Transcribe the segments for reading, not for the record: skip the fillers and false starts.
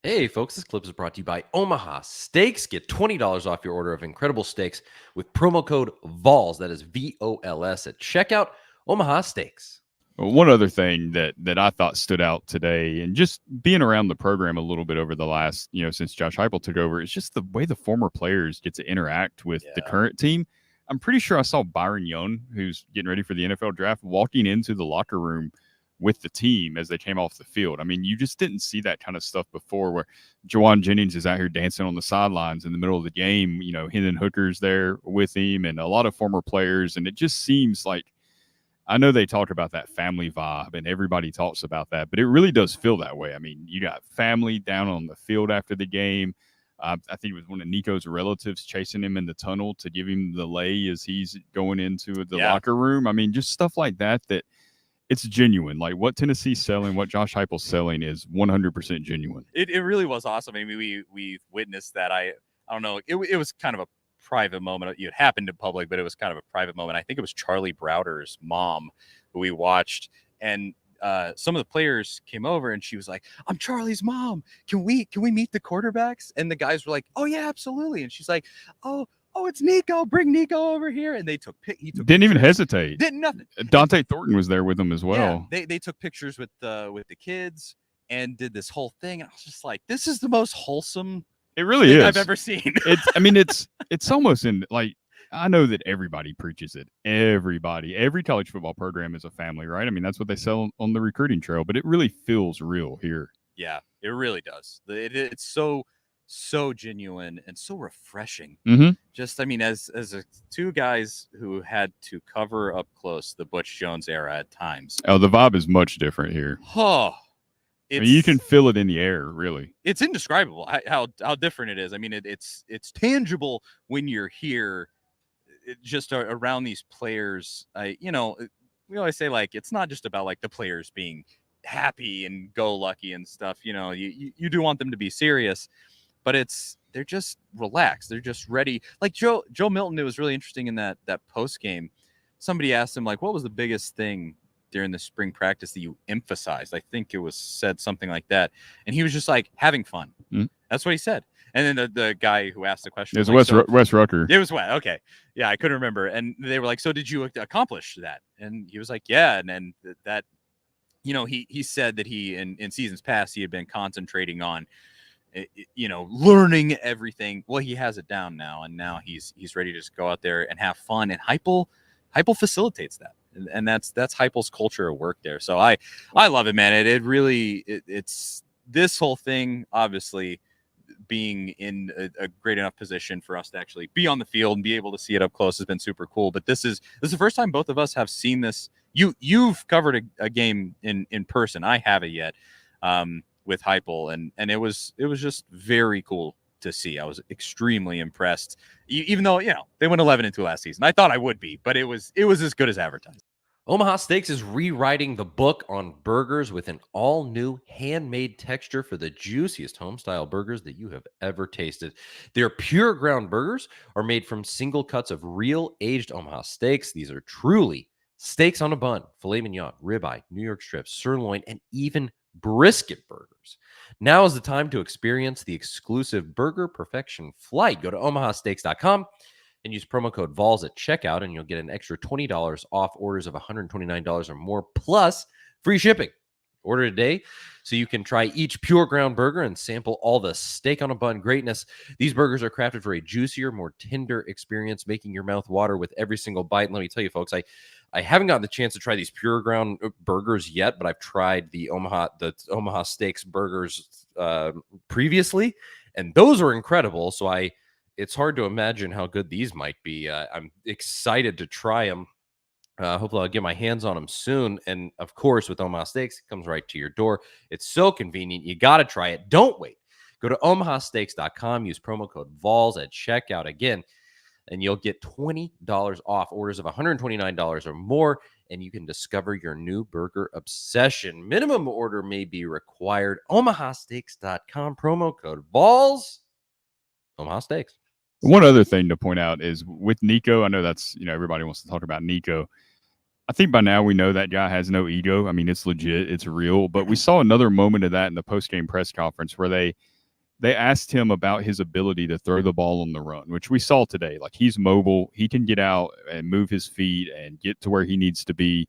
Hey folks, this clip is brought to you by Omaha Steaks. Get $20 off your order of incredible steaks with promo code VOLS, that is VOLS, at checkout. Omaha Steaks. One other thing that I thought stood out today, and just being around the program a little bit over the last, since Josh Heupel took over, is just the way the former players get to interact with the current team. I'm pretty sure I saw Byron Young, who's getting ready for the NFL draft, walking into the locker room with the team as they came off the field. I mean, you just didn't see that kind of stuff before, where Jawan Jennings is out here dancing on the sidelines in the middle of the game. Hendon Hooker's there with him, and a lot of former players, and it just seems like, I know they talk about that family vibe and everybody talks about that, but it really does feel that way. I mean, you got family down on the field after the game. I think it was one of Nico's relatives chasing him in the tunnel to give him the lay as he's going into the locker room. I mean, just stuff like that it's genuine. Like what Tennessee's selling, what Josh Heupel's selling is 100% genuine. It really was awesome. I mean, we witnessed that. I don't know. It was kind of a private moment. It happened in public, but it was kind of a private moment. I think it was Charlie Browder's mom who we watched, and some of the players came over, and she was like, "I'm Charlie's mom. Can we meet the quarterbacks?" And the guys were like, "Oh yeah, absolutely." And she's like, "Oh, it's Nico. Bring Nico over here." And he took didn't even hesitate. Did nothing. Dante Thornton was there with them as well. Yeah, they took pictures with the kids and did this whole thing. And I was just like, this is the most wholesome. It really is. I've ever seen. It's almost in, like, I know that everybody preaches it. Every college football program is a family, right? I mean, that's what they sell on the recruiting trail, but it really feels real here. Yeah, it really does. It's so genuine and so refreshing. Mm-hmm. Just, I mean, as two guys who had to cover up close the Butch Jones era at times. Oh, the vibe is much different here. Oh, I mean, you can feel it in the air, really. It's indescribable how different it is. I mean, it's tangible when you're here, just around these players. We always say, like, it's not just about like the players being happy and go lucky and stuff. You do want them to be serious, but they're just relaxed. They're just ready. Like Joe Milton, it was really interesting in that post game. Somebody asked him, like, what was the biggest thing during the spring practice that you emphasized? I think it was said something like that. And he was just like, having fun. Mm-hmm. That's what he said. And then the guy who asked the question was like, Wes Rucker. It was what? Okay. Yeah, I couldn't remember. And they were like, so did you accomplish that? And he was like, yeah. And then that, he said that he, in seasons past, he had been concentrating on, learning everything. Well, he has it down now. And now he's ready to just go out there and have fun. And Heupel facilitates that. And that's Heupel's culture of work there. So I love it, man. It really, it's this whole thing, obviously, being in a great enough position for us to actually be on the field and be able to see it up close has been super cool. But this is the first time both of us have seen this. You've covered a game in person. I haven't yet, with Heupel, and it was just very cool to see. I was extremely impressed, even though they went 11-2 last season. I thought I would be, but it was as good as advertised. Omaha Steaks is rewriting the book on burgers with an all-new handmade texture for the juiciest home-style burgers that you have ever tasted. Their pure ground burgers are made from single cuts of real aged Omaha steaks. These are truly steaks on a bun, filet mignon, ribeye, New York strips, sirloin, and even brisket burgers. Now is the time to experience the exclusive Burger Perfection flight. Go to omahasteaks.com and use promo code VOLS at checkout, and you'll get an extra $20 off orders of $129 or more, plus free shipping. Order today so you can try each pure ground burger and sample all the steak on a bun greatness. These burgers are crafted for a juicier, more tender experience, making your mouth water with every single bite. And let me tell you, folks, I haven't gotten the chance to try these pure ground burgers yet, but I've tried the Omaha Steaks burgers previously, and those were incredible. So it's hard to imagine how good these might be. I'm excited to try them. Hopefully I'll get my hands on them soon. And of course, with Omaha Steaks, it comes right to your door. It's so convenient. You got to try it. Don't wait. Go to omahasteaks.com. Use promo code VOLS at checkout again, and you'll get $20 off orders of $129 or more, and you can discover your new burger obsession. Minimum order may be required. omahasteaks.com, promo code VOLS. Omaha Steaks. One other thing to point out is with Nico, I know that's, everybody wants to talk about Nico. I think by now we know that guy has no ego. I mean, it's legit, it's real. But we saw another moment of that in the post-game press conference where they they asked him about his ability to throw the ball on the run, which we saw today. Like, he's mobile. He can get out and move his feet and get to where he needs to be.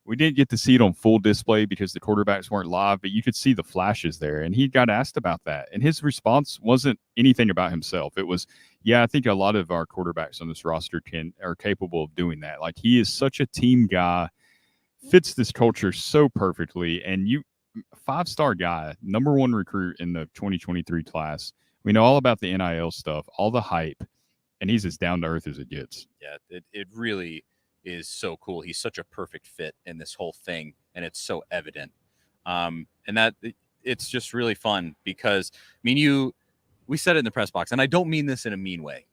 We didn't get to see it on full display because the quarterbacks weren't live, but you could see the flashes there. And he got asked about that. And his response wasn't anything about himself. It was, yeah, I think a lot of our quarterbacks on this roster are capable of doing that. Like, he is such a team guy, fits this culture so perfectly. And 5-star guy, number 1 recruit in the 2023 class. We know all about the NIL stuff, all the hype, and he's as down to earth as it gets. Yeah, it really is so cool. He's such a perfect fit in this whole thing, and it's so evident. And that it's just really fun because, I mean, we said it in the press box, and I don't mean this in a mean way.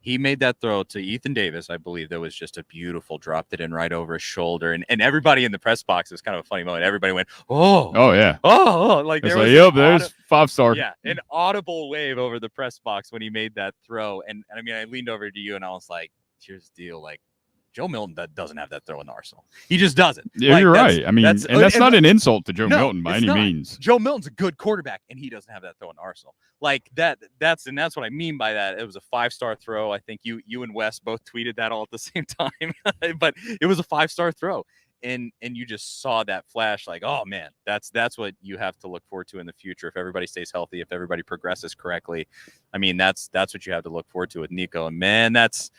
He made that throw to Ethan Davis, I believe. That was just a beautiful, dropped it in right over his shoulder. And everybody in the press box, it was kind of a funny moment. Everybody went, oh, yeah. Oh, like it's there was yep, there's 5-star. Yeah, an audible wave over the press box when he made that throw. And I mean, I leaned over to you and I was like, here's the deal. Like, Joe Milton doesn't have that throw in the arsenal. He just doesn't. Yeah, like, you're right. I mean, that's not an insult to Joe Milton by any not. means. Joe Milton's a good quarterback, and he doesn't have that throw in the arsenal. Like that's what I mean by that. It was a 5-star throw. I think you and Wes both tweeted that all at the same time, but it was a 5-star throw. And you just saw that flash, like, oh man, that's what you have to look forward to in the future. If everybody stays healthy, if everybody progresses correctly, I mean, that's what you have to look forward to with Nico. And man, that's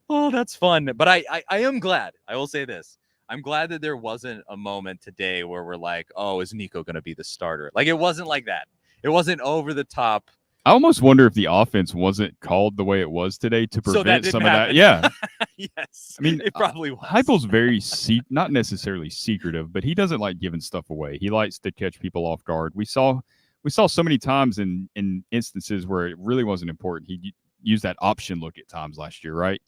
fun. But I am glad. I will say this. I'm glad that there wasn't a moment today where we're like, oh, is Nico going to be the starter? Like, it wasn't like that. It wasn't over the top. I almost wonder if the offense wasn't called the way it was today to prevent some of that. Yeah. Yes. I mean, it probably was. Heupel's very not necessarily secretive, but he doesn't like giving stuff away. He likes to catch people off guard. We saw so many times in instances where it really wasn't important. He used that option look at times last year, right?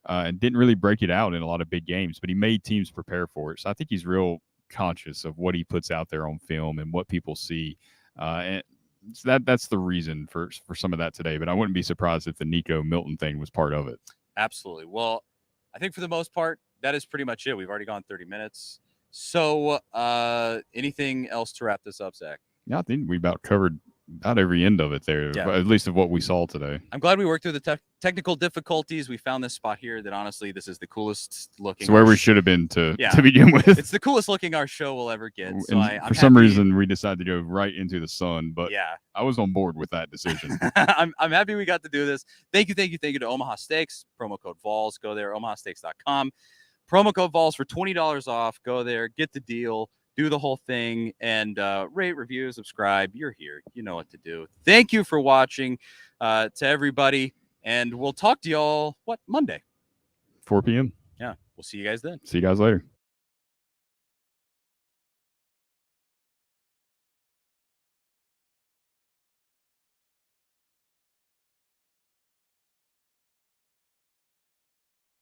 And didn't really break it out in a lot of big games, but he made teams prepare for it. So I think he's real conscious of what he puts out there on film and what people see. And that's the reason for some of that today. But I wouldn't be surprised if the Nico Milton thing was part of it. Absolutely. Well, I think for the most part, that is pretty much it. We've already gone 30 minutes. So anything else to wrap this up, Zach? Yeah, I think we about covered about every end of it there, at least of what we saw today. I'm glad we worked through the technical difficulties. We found this spot here that honestly, this is the coolest looking. It's where we should have been to begin with. It's the coolest looking our show will ever get. So for some reason, we decided to go right into the sun, but yeah, I was on board with that decision. I'm happy we got to do this. Thank you to Omaha Steaks. Promo code Vols. Go there, omahasteaks.com. Promo code Vols for $20 off. Go there, get the deal. Do the whole thing and rate, review, subscribe. You're here. You know what to do. Thank you for watching to everybody. And we'll talk to y'all, Monday? 4 p.m. Yeah. We'll see you guys then. See you guys later.